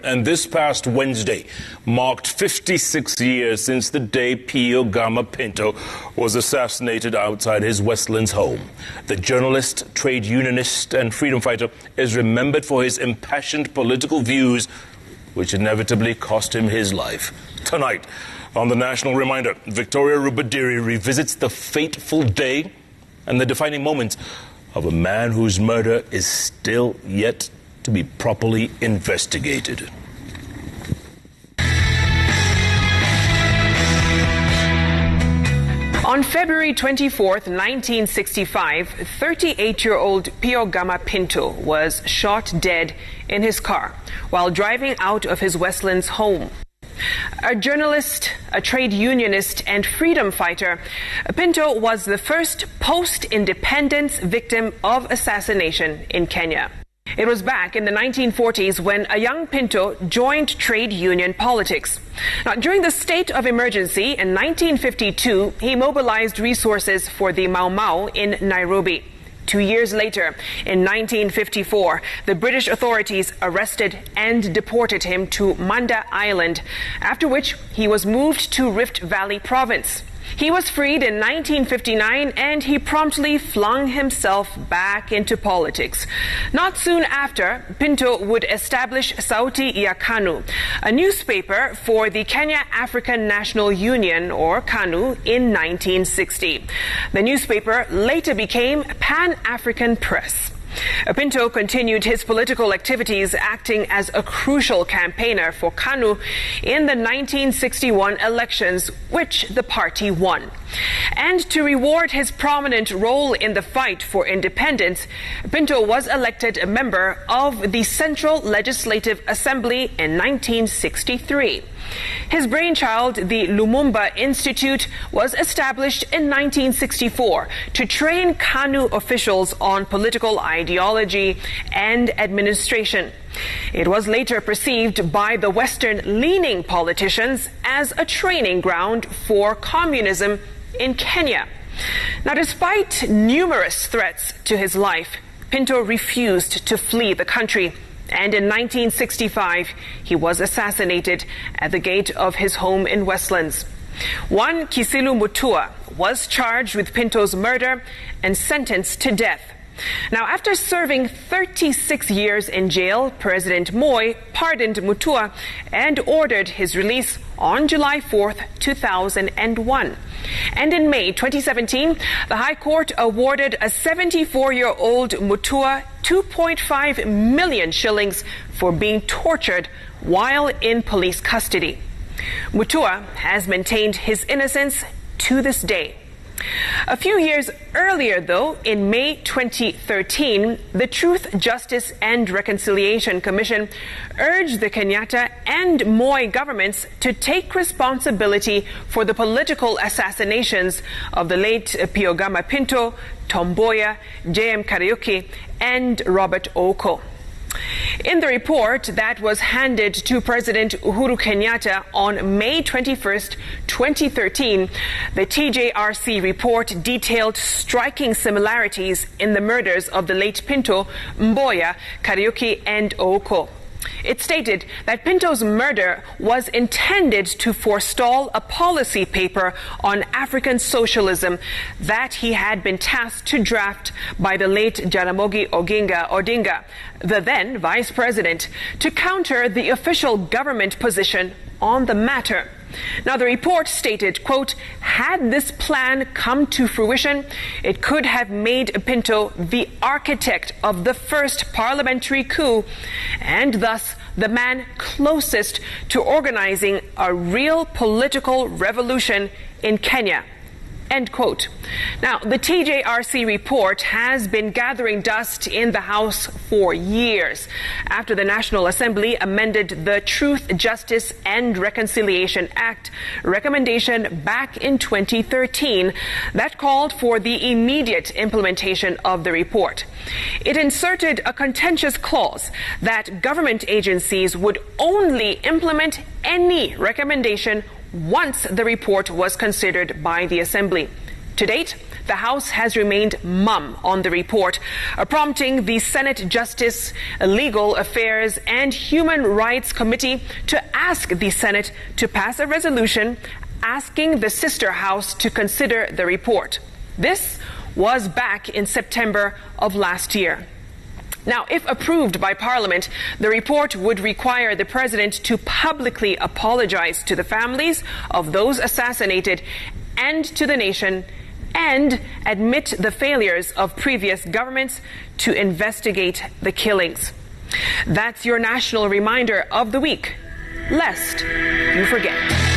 And this past Wednesday marked 56 years since the day Pio Gama Pinto was assassinated outside his Westlands home. The journalist, trade unionist and freedom fighter is remembered for his impassioned political views, which inevitably cost him his life. Tonight, on the National Reminder, Victoria Rubadiri revisits the fateful day and the defining moments of a man whose murder is still yet to be properly investigated. On February 24, 1965, 38-year-old Pio Gama Pinto was shot dead in his car while driving out of his Westlands home. A journalist, a trade unionist and freedom fighter, Pinto was the first post-independence victim of assassination in Kenya. It was back in the 1940s when a young Pinto joined trade union politics. Now, during the state of emergency in 1952, he mobilized resources for the Mau Mau in Nairobi. 2 years later, in 1954, the British authorities arrested and deported him to Manda Island, after which he was moved to Rift Valley Province. He was freed in 1959 and he promptly flung himself back into politics. Not soon after, Pinto would establish Sauti ya KANU, a newspaper for the Kenya African National Union, or KANU, in 1960. The newspaper later became Pan-African Press. Pinto continued his political activities, acting as a crucial campaigner for KANU in the 1961 elections, which the party won. And to reward his prominent role in the fight for independence, Pinto was elected a member of the Central Legislative Assembly in 1963. His brainchild, the Lumumba Institute, was established in 1964 to train KANU officials on political ideology and administration. It was later perceived by the Western-leaning politicians as a training ground for communism in Kenya. Now, despite numerous threats to his life, Pinto refused to flee the country. And in 1965, he was assassinated at the gate of his home in Westlands. One Kisilu Mutua was charged with Pinto's murder and sentenced to death. Now, after serving 36 years in jail, President Moi pardoned Mutua and ordered his release on July 4, 2001. And in May 2017, the High Court awarded a 74-year-old Mutua 2.5 million shillings for being tortured while in police custody. Mutua has maintained his innocence to this day. A few years earlier, though, in May 2013, the Truth, Justice and Reconciliation Commission urged the Kenyatta and Moi governments to take responsibility for the political assassinations of the late Pio Gama Pinto, Tom Mboya, J.M. Kariuki and Robert Oko. In the report that was handed to President Uhuru Kenyatta on May 21st, 2013, the TJRC report detailed striking similarities in the murders of the late Pinto, Mboya, Kariuki and Oko. It stated that Pinto's murder was intended to forestall a policy paper on African socialism that he had been tasked to draft by the late Jaramogi Oginga Odinga, the then vice president, to counter the official government position on the matter. Now, the report stated, quote, had this plan come to fruition, it could have made Pinto the architect of the first parliamentary coup and thus the man closest to organizing a real political revolution in Kenya. End quote. Now, the TJRC report has been gathering dust in the House for years after the National Assembly amended the Truth, Justice and Reconciliation Act recommendation back in 2013 that called for the immediate implementation of the report. It inserted a contentious clause that government agencies would only implement any recommendation once the report was considered by the Assembly. To date, the House has remained mum on the report, prompting the Senate Justice, Legal Affairs and Human Rights Committee to ask the Senate to pass a resolution asking the sister house to consider the report. This was back in September of last year. Now, if approved by Parliament, the report would require the president to publicly apologize to the families of those assassinated and to the nation, and admit the failures of previous governments to investigate the killings. That's your national reminder of the week, lest you forget.